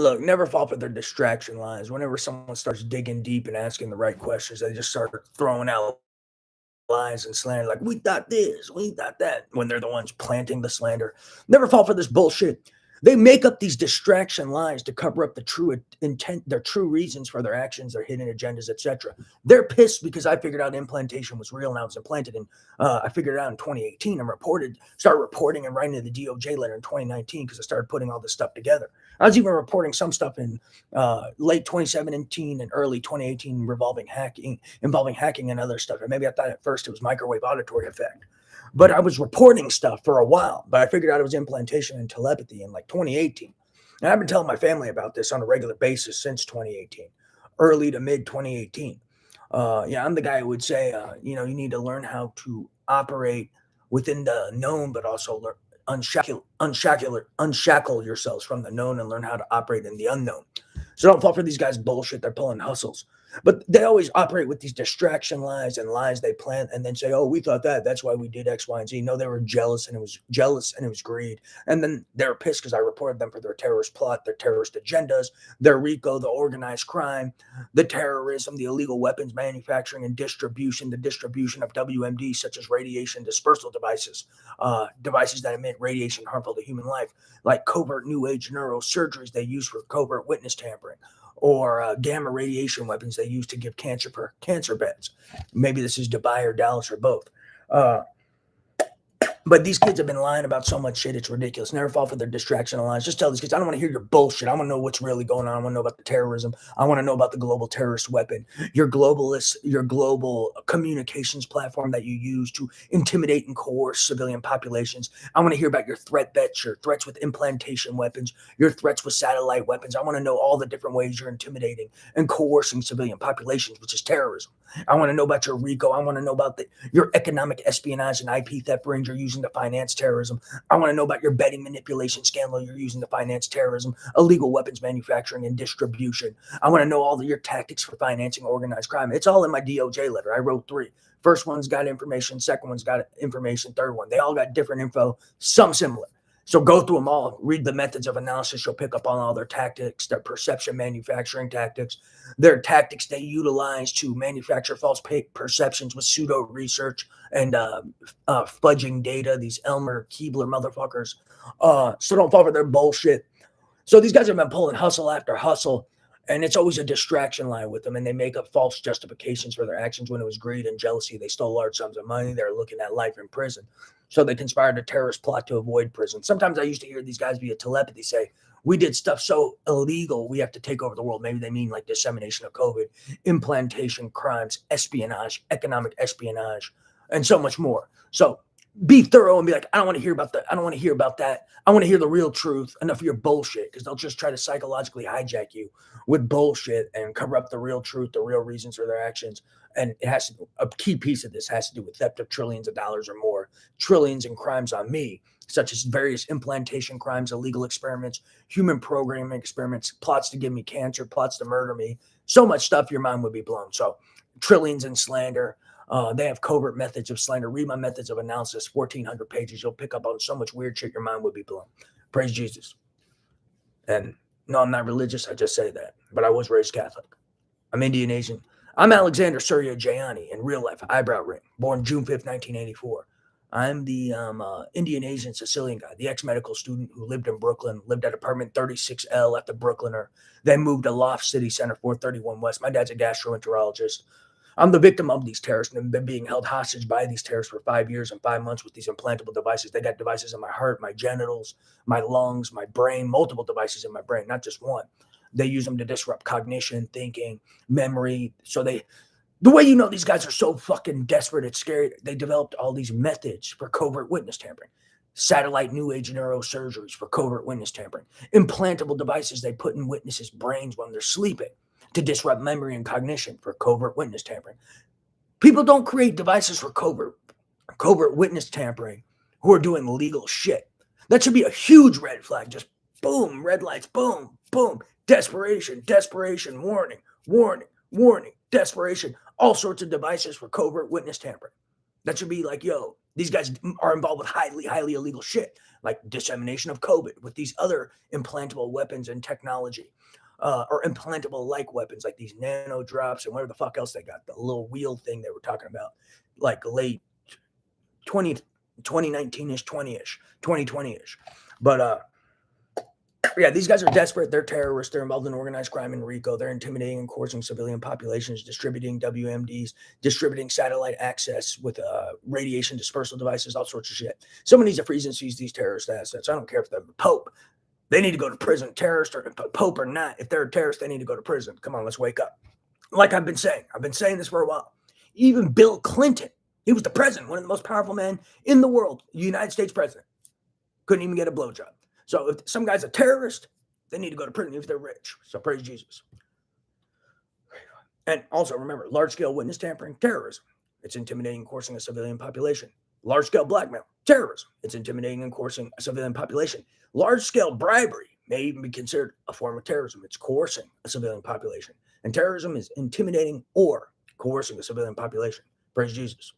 Look, never fall for their distraction lines. Whenever someone starts digging deep and asking the right questions, they just start throwing out lies and slander like, we thought this, we thought that, when they're the ones planting the slander. Never fall for this bullshit. They make up these distraction lies to cover up the true intent, their true reasons for their actions, their hidden agendas, etc. They're pissed because I figured out implantation was real and I was implanted, and I figured it out in 2018 and started reporting and writing to the DOJ letter in 2019 because I started putting all this stuff together. I was even reporting some stuff in late 2017 and early 2018 involving hacking and other stuff. And maybe I thought at first it was microwave auditory effect. But I was reporting stuff for a while, but I figured out it was implantation and telepathy in like 2018. And I've been telling my family about this on a regular basis since 2018, early to mid 2018. Yeah, I'm the guy who would say, you need to learn how to operate within the known, but also unshackle yourselves from the known and learn how to operate in the unknown. So don't fall for these guys' bullshit. They're pulling hustles. But they always operate with these distraction lies and lies they plant and then say, oh, we thought that. That's why we did X, Y, and Z. No, they were jealous and it was greed. And then they were pissed because I reported them for their terrorist plot, their terrorist agendas, their RICO, the organized crime, the terrorism, the illegal weapons manufacturing and distribution, the distribution of WMDs such as radiation dispersal devices, devices that emit radiation harmful to human life, like covert new age neurosurgeries they use for covert witness tampering, or gamma radiation weapons they use to give cancer beds. Maybe this is Dubai or Dallas or both. Uh, but these kids have been lying about so much shit, it's ridiculous. Never fall for their distraction lines. Just tell these kids, I don't want to hear your bullshit. I want to know what's really going on. I want to know about the terrorism. I want to know about the global terrorist weapon, your global communications platform that you use to intimidate and coerce civilian populations. I want to hear about your threat bets, your threats with implantation weapons, your threats with satellite weapons. I want to know all the different ways you're intimidating and coercing civilian populations, which is terrorism. I want to know about your RICO. I want to know about your economic espionage and IP theft rings you're using to finance terrorism. I want to know about your betting manipulation scandal you're using to finance terrorism, illegal weapons manufacturing and distribution. I want to know all of your tactics for financing organized crime. It's all in my DOJ letter. I wrote 3. First one's got information. Second one's got information. Third one. They all got different info, some similar. So go through them all, read the methods of analysis. You'll pick up on all their tactics, their perception manufacturing tactics, their tactics they utilize to manufacture false perceptions with pseudo research and fudging data, these Elmer Keebler motherfuckers. So don't fall for their bullshit. So these guys have been pulling hustle after hustle, and it's always a distraction line with them, and they make up false justifications for their actions when it was greed and jealousy. They stole large sums of money. They're looking at life in prison. So they conspired a terrorist plot to avoid prison. Sometimes I used to hear these guys via telepathy say, we did stuff so illegal, we have to take over the world. Maybe they mean like dissemination of COVID, implantation crimes, espionage, economic espionage, and so much more. So be thorough and be like, I don't want to hear about that. I don't want to hear about that. I want to hear the real truth. Enough of your bullshit, because they'll just try to psychologically hijack you with bullshit and cover up the real truth, the real reasons for their actions. And it has to, a key piece of this has to do with theft of trillions of dollars or more, trillions in crimes on me, such as various implantation crimes, illegal experiments, human programming experiments, plots to give me cancer, plots to murder me. So much stuff, your mind would be blown. So trillions in slander. They have covert methods of slander. Read my methods of analysis, 1,400 pages. You'll pick up on so much weird shit, your mind would be blown. Praise Jesus. And no, I'm not religious. I just say that. But I was raised Catholic. I'm Indian Asian. I'm Alexander Surya Jayani in real life, eyebrow ring, born June 5th, 1984. I'm the Indian Asian Sicilian guy, the ex-medical student who lived in Brooklyn, lived at apartment 36L at the Brooklyner, then moved to Loft City Center, 431 West. My dad's a gastroenterologist. I'm the victim of these terrorists and been being held hostage by these terrorists for 5 years and 5 months with these implantable devices. They got devices in my heart, my genitals, my lungs, my brain, multiple devices in my brain, not just one. They use them to disrupt cognition, thinking, memory. So the way you know these guys are so fucking desperate, it's scary. They developed all these methods for covert witness tampering. Satellite new age neurosurgeries for covert witness tampering. Implantable devices they put in witnesses' brains when they're sleeping to disrupt memory and cognition for covert witness tampering. People don't create devices for covert witness tampering who are doing legal shit. That should be a huge red flag. Just boom, red lights, boom, boom. Desperation, desperation, warning, warning, warning, desperation. All sorts of devices for covert witness tampering. That should be like, yo, These guys are involved with highly illegal shit, like dissemination of COVID with these other implantable weapons and technology, or implantable like weapons, like these nano drops and whatever the fuck else they got. The little wheel thing they were talking about, like late 2019-ish, 20-ish, 2020-ish. But yeah, these guys are desperate. They're terrorists. They're involved in organized crime in RICO. They're intimidating and coercing civilian populations, distributing WMDs, distributing satellite access with radiation dispersal devices, all sorts of shit. Someone needs to freeze and seize these terrorist assets. I don't care if they're the Pope. They need to go to prison, terrorist or Pope or not. If they're a terrorist, they need to go to prison. Come on, let's wake up. Like I've been saying this for a while. Even Bill Clinton, he was the president, one of the most powerful men in the world, United States president. Couldn't even get a blowjob. So if some guy's a terrorist, they need to go to prison if they're rich. So praise Jesus. And also remember, large-scale witness tampering, terrorism. It's intimidating and coercing a civilian population. Large-scale blackmail, terrorism. It's intimidating and coercing a civilian population. Large-scale bribery may even be considered a form of terrorism. It's coercing a civilian population. And terrorism is intimidating or coercing a civilian population. Praise Jesus.